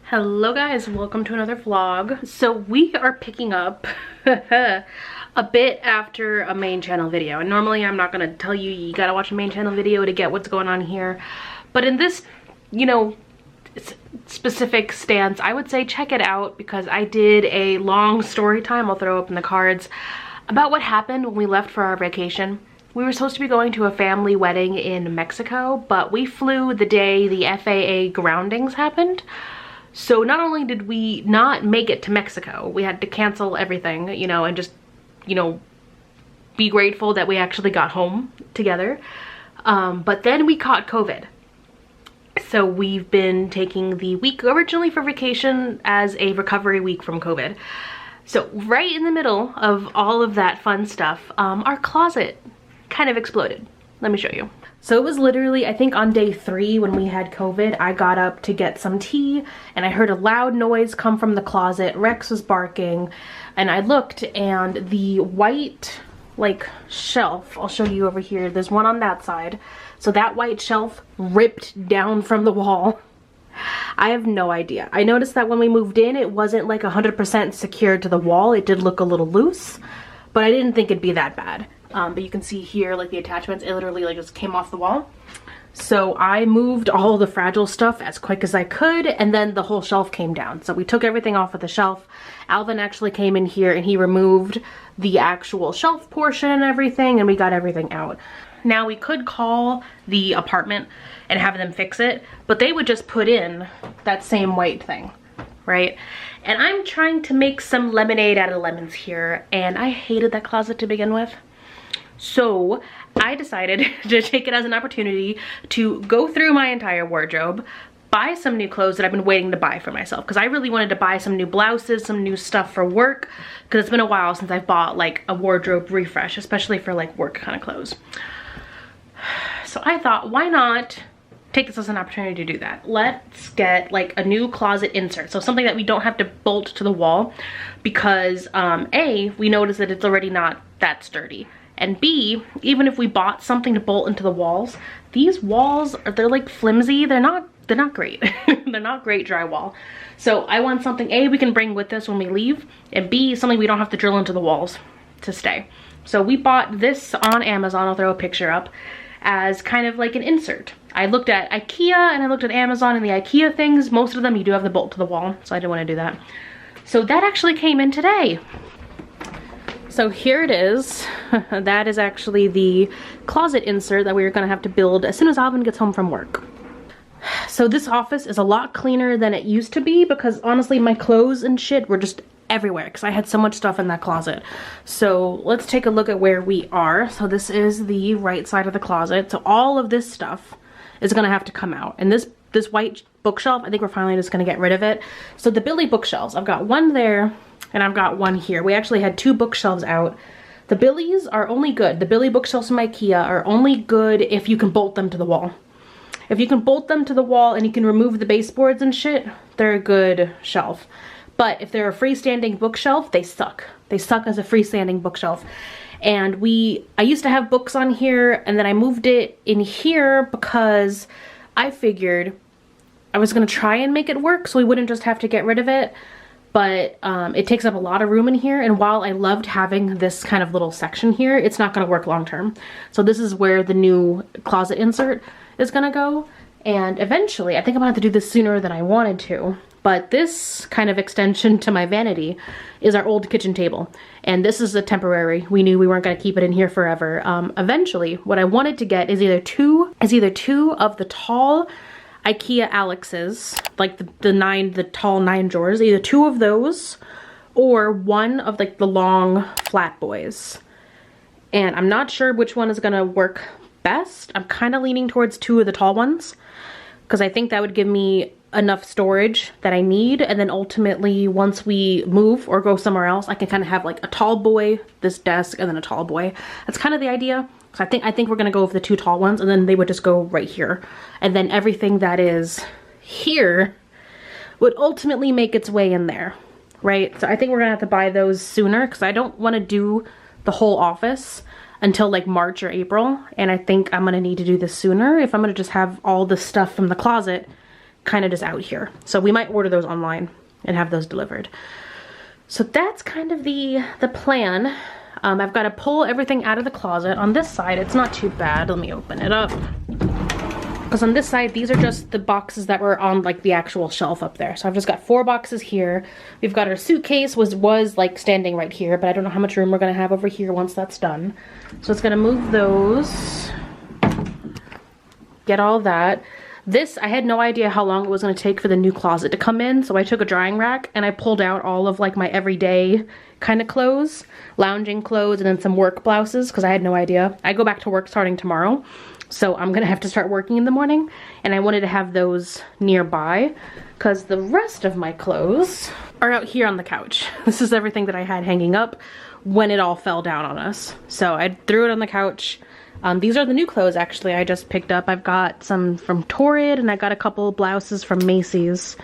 Hello guys, welcome to another vlog. So we are picking up a bit after a main channel video, and normally I'm not gonna tell you gotta watch a main channel video to get what's going on here, but in this, specific stance, I would say check it out because I did a long story time, I'll throw up in the cards, about what happened when we left for our vacation. We were supposed to be going to a family wedding in Mexico, but we flew the day the FAA groundings happened. So not only did we not make it to Mexico, we had to cancel everything, and just, be grateful that we actually got home together. But then we caught COVID. So we've been taking the week originally for vacation as a recovery week from COVID. So right in the middle of all of that fun stuff, our closet kind of exploded. Let me show you. So it was literally, I think on day 3 when we had COVID, I got up to get some tea and I heard a loud noise come from the closet. Rex was barking and I looked and the white shelf, I'll show you over here, there's one on that side. So that white shelf ripped down from the wall. I have no idea. I noticed that when we moved in, it wasn't like 100% secured to the wall. It did look a little loose, but I didn't think it'd be that bad. But you can see here, the attachments, it literally just came off the wall. So I moved all the fragile stuff as quick as I could, and then the whole shelf came down. So we took everything off of the shelf. Alvin actually came in here and he removed the actual shelf portion and everything, and we got everything out. Now we could call the apartment and have them fix it, but they would just put in that same white thing, right? And I'm trying to make some lemonade out of lemons here, and I hated that closet to begin with. So I decided to take it as an opportunity to go through my entire wardrobe, buy some new clothes that I've been waiting to buy for myself, because I really wanted to buy some new blouses, some new stuff for work, because it's been a while since I've bought a wardrobe refresh, especially for work kind of clothes. So I thought, why not take this as an opportunity to do that? Let's get a new closet insert, so something that we don't have to bolt to the wall, because A, we noticed that it's already not that sturdy. And B, even if we bought something to bolt into the walls, these walls, they're flimsy. They're not great. They're not great drywall. So I want something A, we can bring with us when we leave, and B, something we don't have to drill into the walls to stay. So we bought this on Amazon, I'll throw a picture up, as kind of an insert. I looked at IKEA and I looked at Amazon, and the IKEA things, most of them you do have the bolt to the wall, so I didn't want to do that. So that actually came in today. So here it is. That is actually the closet insert that we were gonna have to build as soon as Alvin gets home from work. So this office is a lot cleaner than it used to be, because honestly my clothes and shit were just everywhere because I had so much stuff in that closet. So let's take a look at where we are. So this is the right side of the closet. So all of this stuff is gonna have to come out. And this white bookshelf, I think we're finally just gonna get rid of it. So the Billy bookshelves, I've got one there and I've got one here. We actually had 2 bookshelves out. The Billies are only good. The Billy bookshelves from IKEA are only good if you can bolt them to the wall. If you can bolt them to the wall and you can remove the baseboards and shit, they're a good shelf. But if they're a freestanding bookshelf, they suck. They suck as a freestanding bookshelf. And I used to have books on here, and then I moved it in here because I figured I was gonna try and make it work so we wouldn't just have to get rid of it. But it takes up a lot of room in here, and while I loved having this kind of little section here, it's not gonna work long term. So this is where the new closet insert is gonna go, and eventually, I think I'm gonna have to do this sooner than I wanted to, but this kind of extension to my vanity is our old kitchen table, and this is a temporary. We knew we weren't gonna keep it in here forever. Eventually, what I wanted to get is either two of the tall IKEA Alex's, the tall 9 drawers, either 2 of those or one of the long flat boys. And I'm not sure which one is gonna work best. I'm kind of leaning towards 2 of the tall ones because I think that would give me enough storage that I need, and then ultimately once we move or go somewhere else, I can kind of have a tall boy, this desk, and then a tall boy. That's kind of the idea. So I think we're gonna go with the 2 tall ones, and then they would just go right here, and then everything that is here would ultimately make its way in there, right? So I think we're gonna have to buy those sooner because I don't want to do the whole office until March or April, and I think I'm gonna need to do this sooner if I'm gonna just have all the stuff from the closet kind of just out here. So we might order those online and have those delivered. So that's kind of the plan. I've got to pull everything out of the closet. On this side, it's not too bad. Let me open it up. Because on this side, these are just the boxes that were on like the actual shelf up there. So I've just got 4 boxes here. We've got our suitcase was like standing right here, but I don't know how much room we're gonna have over here once that's done. So it's gonna move those, get all that. This, I had no idea how long it was gonna take for the new closet to come in. So I took a drying rack and I pulled out all of like my everyday kind of clothes, lounging clothes, and then some work blouses because I had no idea. I go back to work starting tomorrow. So I'm gonna have to start working in the morning, and I wanted to have those nearby because the rest of my clothes are out here on the couch. This is everything that I had hanging up when it all fell down on us. So I threw it on the couch. These are the new clothes actually I just picked up. I've got some from Torrid and I got a couple blouses from Macy's.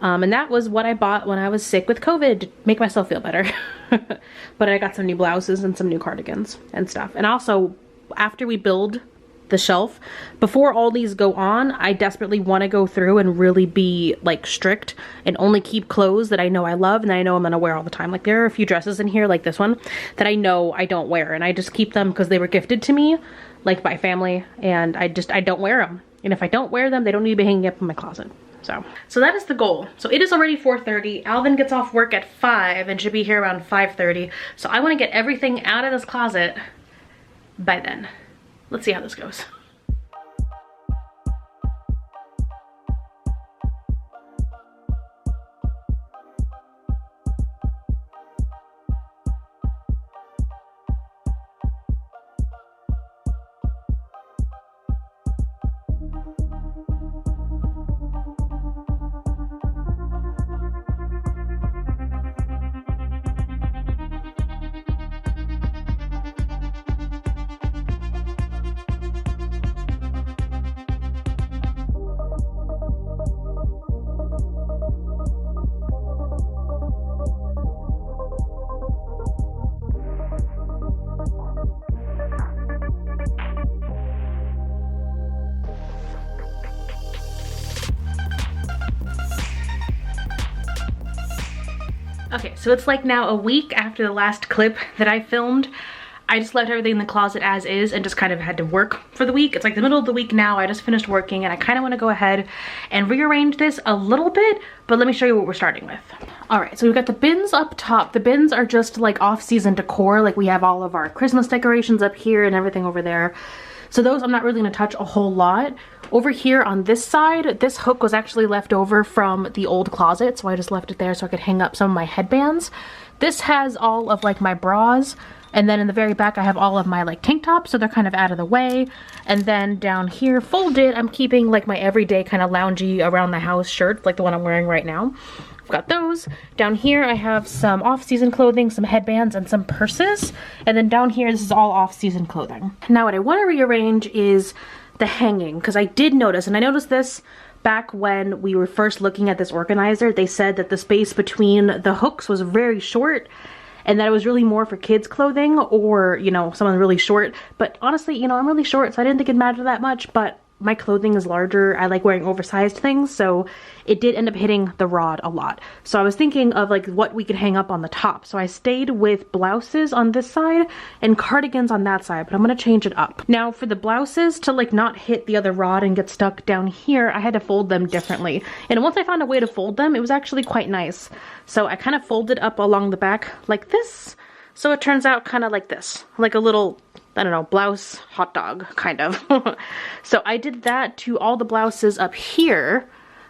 And that was what I bought when I was sick with COVID to make myself feel better. But I got some new blouses and some new cardigans and stuff. And also, after we build the shelf, before all these go on, I desperately want to go through and really be like strict and only keep clothes that I know I love and that I know I'm gonna wear all the time. Like there are a few dresses in here, like this one, that I know I don't wear, and I just keep them because they were gifted to me, like by family, and I don't wear them. And if I don't wear them, they don't need to be hanging up in my closet. So that is the goal. So it is already 4:30. Alvin gets off work at 5 and should be here around 5:30. So I want to get everything out of this closet by then. Let's see how this goes. Okay, so it's like now a week after the last clip that I filmed. I just left everything in the closet as is and just kind of had to work for the week. It's like the middle of the week now. I just finished working and I kind of want to go ahead and rearrange this a little bit, but let me show you what we're starting with. All right, so we've got the bins up top. The bins are just like off-season decor. Like we have all of our Christmas decorations up here and everything over there. So those I'm not really gonna touch a whole lot. Over here on this side, this hook was actually left over from the old closet, so I just left it there so I could hang up some of my headbands. This has all of like my bras, and then in the very back I have all of my like tank tops, so they're kind of out of the way. And then down here folded, I'm keeping like my everyday kind of loungy around the house shirt, like the one I'm wearing right now. I've got those. Down here I have some off-season clothing, some headbands, and some purses. And then down here, this is all off-season clothing. Now what I want to rearrange is the hanging, because I did notice, and I noticed this back when we were first looking at this organizer. They said that the space between the hooks was very short and that it was really more for kids clothing or, you know, someone really short. But honestly, you know, I'm really short, so I didn't think it mattered that much, but my clothing is larger. I like wearing oversized things, so it did end up hitting the rod a lot. So I was thinking of like what we could hang up on the top. So I stayed with blouses on this side and cardigans on that side, but I'm gonna change it up. Now for the blouses to like not hit the other rod and get stuck down here, I had to fold them differently. And once I found a way to fold them, it was actually quite nice. So I kind of folded up along the back like this. So it turns out kind of like this, like a little, I don't know, blouse hot dog, kind of. So I did that to all the blouses up here.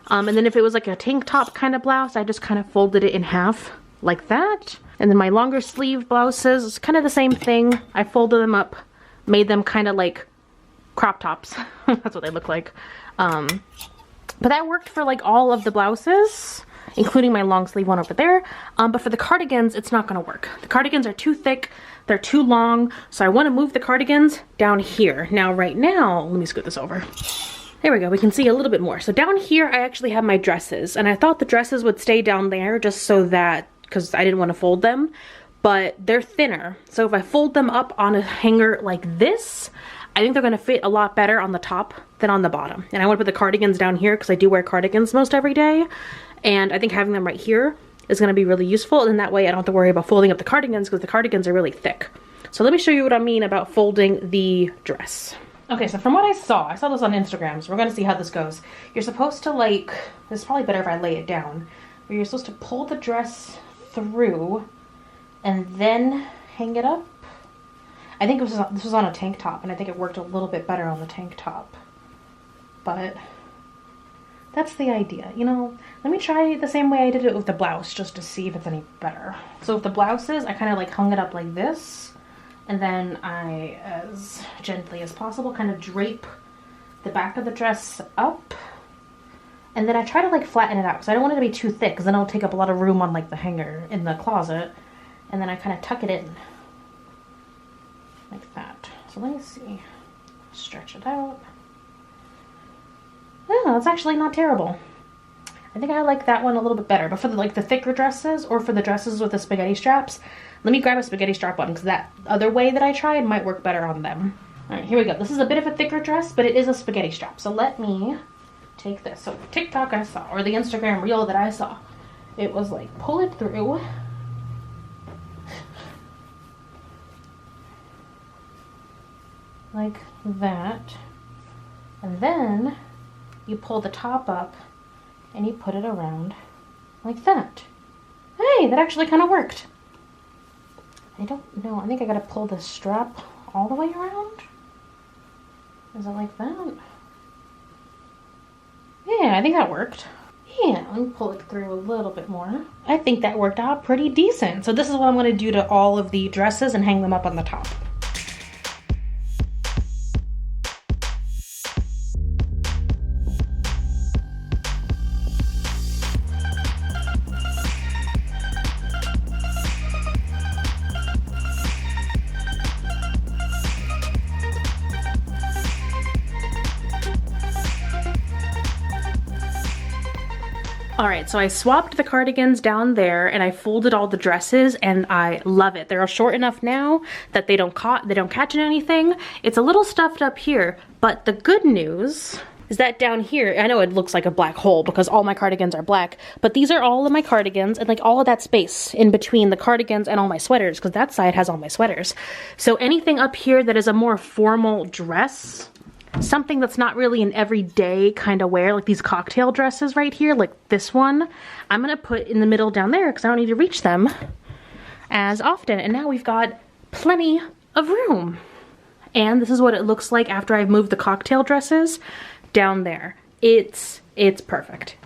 And then if it was like a tank top kind of blouse, I just kind of folded it in half like that. And then my longer sleeve blouses, it's kind of the same thing. I folded them up, made them kind of like crop tops. That's what they look like. But that worked for like all of the blouses, including my long sleeve one over there. But for the cardigans, it's not gonna work. The cardigans are too thick, they're too long, so I wanna move the cardigans down here. Now, right now, let me scoot this over. There we go, we can see a little bit more. So down here, I actually have my dresses, and I thought the dresses would stay down there just so that, because I didn't wanna fold them, but they're thinner. So if I fold them up on a hanger like this, I think they're gonna fit a lot better on the top than on the bottom. And I want to put the cardigans down here because I do wear cardigans most every day. And I think having them right here is gonna be really useful. And that way I don't have to worry about folding up the cardigans because the cardigans are really thick. So let me show you what I mean about folding the dress. Okay, so from what I saw this on Instagram, so we're gonna see how this goes. You're supposed to like, this is probably better if I lay it down, but you're supposed to pull the dress through and then hang it up. I think this was on a tank top, and I think it worked a little bit better on the tank top. But that's the idea, you know. Let me try the same way I did it with the blouse just to see if it's any better. So with the blouses, I kind of like hung it up like this, and then I, as gently as possible, kind of drape the back of the dress up. And then I try to like flatten it out because I don't want it to be too thick because then it'll take up a lot of room on like the hanger in the closet. And then I kind of tuck it in like that. So let me see. Stretch it out. Oh, that's actually not terrible. I think I like that one a little bit better. But for the, like the thicker dresses or for the dresses with the spaghetti straps, let me grab a spaghetti strap one because that other way that I tried might work better on them. All right, here we go. This is a bit of a thicker dress, but it is a spaghetti strap. So let me take this. So TikTok I saw, or the Instagram reel that I saw, it was like pull it through. Like that. And then you pull the top up and you put it around like that. Hey, that actually kind of worked. I don't know. I think I gotta pull the strap all the way around. Is it like that? Yeah, I think that worked. Yeah, let me pull it through a little bit more. I think that worked out pretty decent. So this is what I'm gonna do to all of the dresses and hang them up on the top. Alright, so I swapped the cardigans down there and I folded all the dresses and I love it. They're short enough now that they don't catch in anything. It's a little stuffed up here, but the good news is that down here, I know it looks like a black hole because all my cardigans are black, but these are all of my cardigans and like all of that space in between the cardigans and all my sweaters because that side has all my sweaters. So anything up here that is a more formal dress, something that's not really an everyday kind of wear, like these cocktail dresses right here, like this one, I'm gonna put in the middle down there because I don't need to reach them as often. And now we've got plenty of room. And this is what it looks like after I've moved the cocktail dresses down there. It's perfect.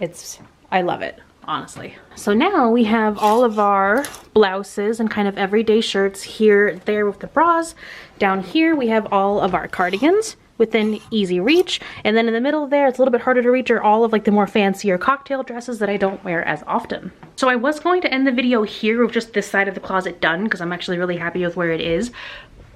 I love it, honestly. So now we have all of our blouses and kind of everyday shirts here, there with the bras. Down here we have all of our cardigans within easy reach, and then in the middle there it's a little bit harder to reach are all of like the more fancier cocktail dresses that I don't wear as often. So I was going to end the video here with just this side of the closet done because I'm actually really happy with where it is,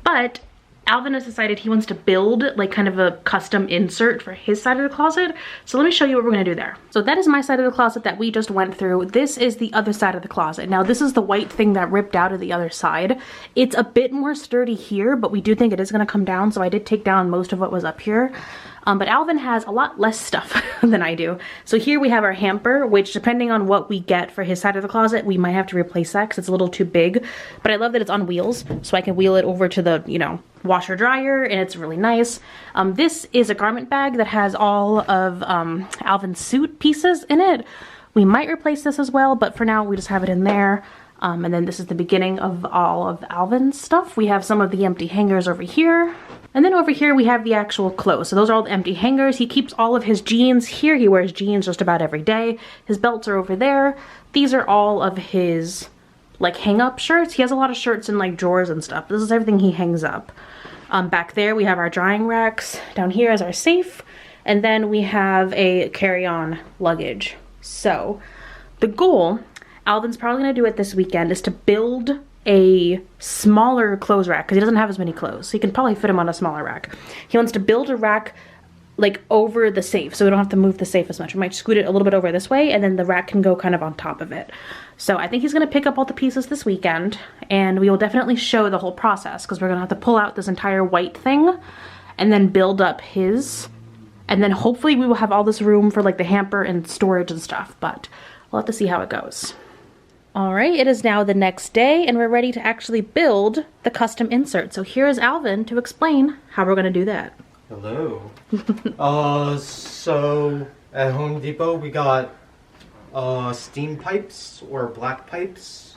but Alvin has decided he wants to build like kind of a custom insert for his side of the closet. So let me show you what we're gonna do there. So that is my side of the closet that we just went through. This is the other side of the closet. Now this is the white thing that ripped out of the other side. It's a bit more sturdy here, but we do think it is gonna come down. So I did take down most of what was up here. But Alvin has a lot less stuff than I do. So here we have our hamper, which depending on what we get for his side of the closet, we might have to replace that because it's a little too big. But I love that it's on wheels, so I can wheel it over to the, you know, washer dryer, and it's really nice. This is a garment bag that has all of Alvin's suit pieces in it. We might replace this as well, but for now we just have it in there. And then this is the beginning of all of Alvin's stuff. We have some of the empty hangers over here. And then over here we have the actual clothes. So those are all the empty hangers. He keeps all of his jeans here. He wears jeans just about every day. His belts are over there. These are all of his like hang up shirts. He has a lot of shirts in like drawers and stuff. This is everything he hangs up. Back there we have our drying racks. Down here is our safe. And then we have a carry-on luggage. So the goal, Alvin's probably gonna do it this weekend, is to build a smaller clothes rack because he doesn't have as many clothes. So you can probably fit him on a smaller rack. He wants to build a rack like over the safe so we don't have to move the safe as much. We might scoot it a little bit over this way and then the rack can go kind of on top of it. So I think he's gonna pick up all the pieces this weekend and we will definitely show the whole process because we're gonna have to pull out this entire white thing and then build up his. And then hopefully we will have all this room for like the hamper and storage and stuff, but we'll have to see how it goes. All right, it is now the next day and we're ready to actually build the custom insert. So here is Alvin to explain how we're gonna do that. Hello. So at Home Depot we got steam pipes or black pipes,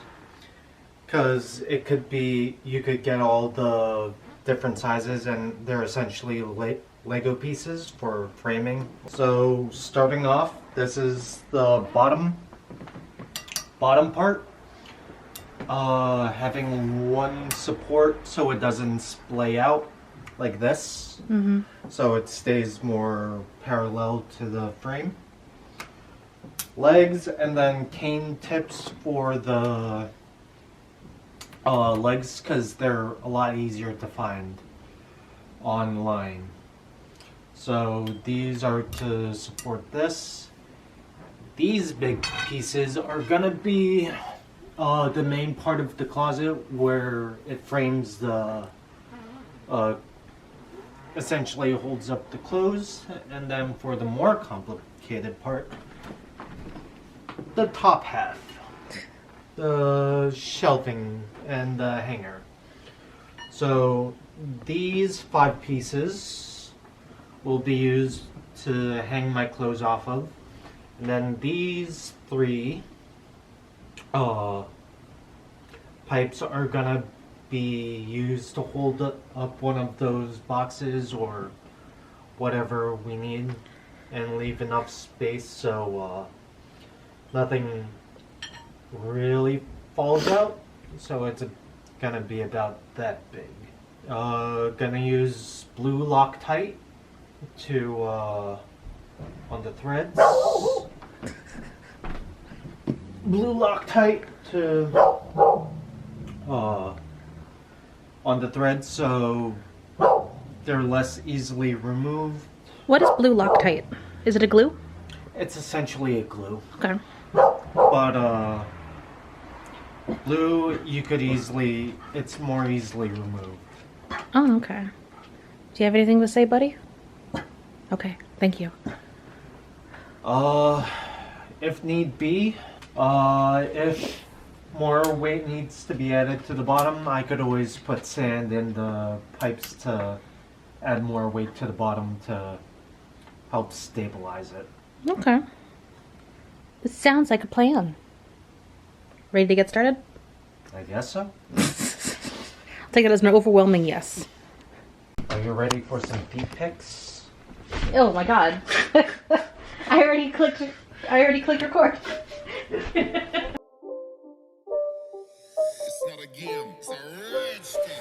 because it could be, you could get all the different sizes and they're essentially Lego pieces for framing. So starting off, this is the bottom part, having one support so it doesn't splay out like this, so it stays more parallel to the frame. Legs, and then cane tips for the legs, because they're a lot easier to find online. So these are to support this. These big pieces are gonna be the main part of the closet where it frames the essentially holds up the clothes. And then for the more complicated part, the top half, the shelving and the hanger. So these 5 pieces will be used to hang my clothes off of. And then these 3 pipes are gonna be used to hold up one of those boxes or whatever we need, and leave enough space so nothing really falls out. So it's gonna be about that big. Gonna use blue Loctite to on the threads. Blue Loctite to on the threads so they're less easily removed. What is blue Loctite? Is it a glue? It's essentially a glue. Okay. But blue, you could easily, it's more easily removed. Oh, okay. Do you have anything to say, buddy? Okay, thank you. If need be, if more weight needs to be added to the bottom, I could always put sand in the pipes to add more weight to the bottom to help stabilize it. Okay. This sounds like a plan. Ready to get started? I guess so. I'll take it as an overwhelming yes. Are you ready for some feet pics? Oh my god. I already clicked record. It's not a game, it's a rage thing.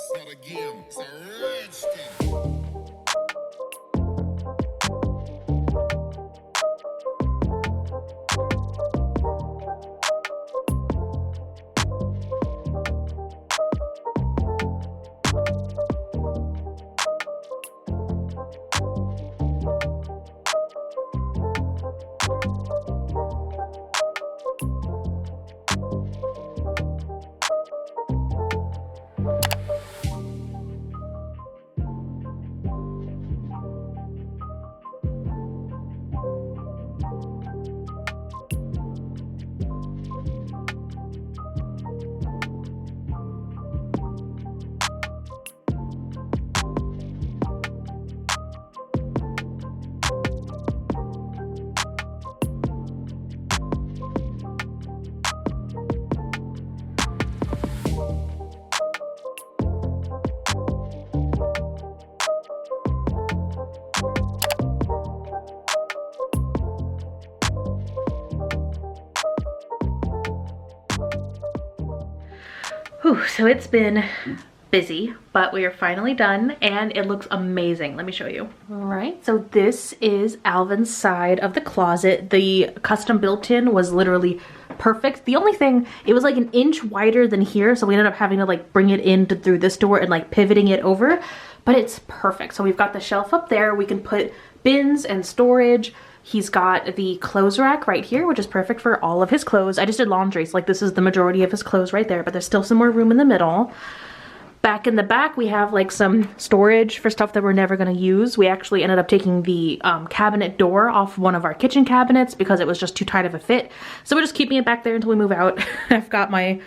It's not a game, it's a rage thing. Whew, so it's been busy, but we are finally done and it looks amazing. Let me show you. All right, so this is Alvin's side of the closet. The custom built-in was literally perfect. The only thing, it was like an inch wider than here, so we ended up having to like bring it in through this door and like pivoting it over, but it's perfect. So we've got the shelf up there. We can put bins and storage. He's got the clothes rack right here, which is perfect for all of his clothes. I just did laundry, so like this is the majority of his clothes right there, but there's still some more room in the middle. Back in the back, we have like some storage for stuff that we're never gonna use. We actually ended up taking the cabinet door off one of our kitchen cabinets because it was just too tight of a fit. So we're just keeping it back there until we move out. I've got my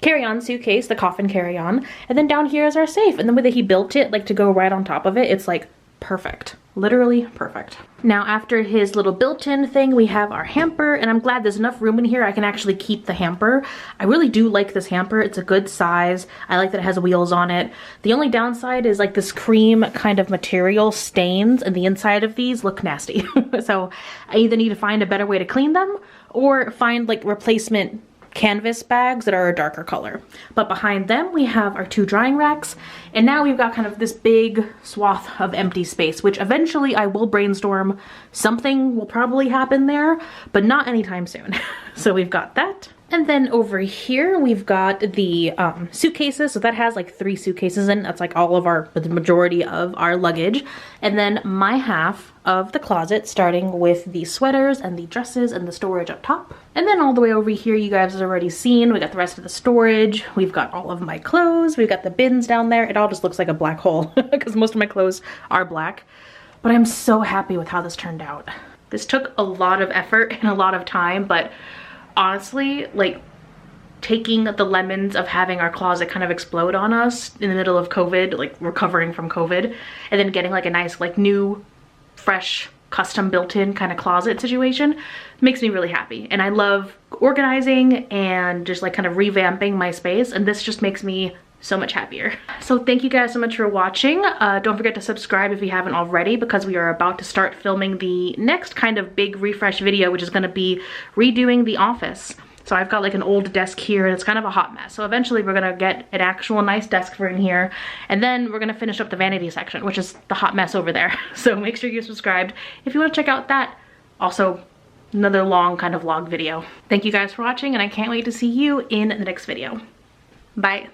carry-on suitcase, the coffin carry-on, and then down here is our safe. And the way that he built it, like to go right on top of it, it's like perfect. Literally perfect. Now after his little built-in thing, we have our hamper, and I'm glad there's enough room in here I can actually keep the hamper. I really do like this hamper. It's a good size. I like that it has wheels on it. The only downside is like this cream kind of material stains, and the inside of these look nasty. So I either need to find a better way to clean them or find like replacement canvas bags that are a darker color. But behind them we have our 2 drying racks, and now we've got kind of this big swath of empty space, which eventually I will brainstorm. Something will probably happen there, but not anytime soon. So we've got that. And then over here we've got the suitcases. So that has like 3 suitcases in. That's like all of the majority of our luggage. And then my half of the closet, starting with the sweaters and the dresses and the storage up top. And then all the way over here, you guys have already seen, we got the rest of the storage. We've got all of my clothes. We've got the bins down there. It all just looks like a black hole because most of my clothes are black. But I'm so happy with how this turned out. This took a lot of effort and a lot of time, but honestly, like taking the lemons of having our closet kind of explode on us in the middle of COVID, like recovering from COVID, and then getting like a nice like new, fresh, custom built-in kind of closet situation makes me really happy. And I love organizing and just like kind of revamping my space, and this just makes me so much happier. So thank you guys so much for watching. Don't forget to subscribe if you haven't already, because we are about to start filming the next kind of big refresh video, which is going to be redoing the office. So I've got like an old desk here and it's kind of a hot mess. So eventually we're gonna get an actual nice desk for in here, and then we're gonna finish up the vanity section, which is the hot mess over there. So make sure you're subscribed if you want to check out that. Also, another long kind of vlog video. Thank you guys for watching, and I can't wait to see you in the next video. Bye.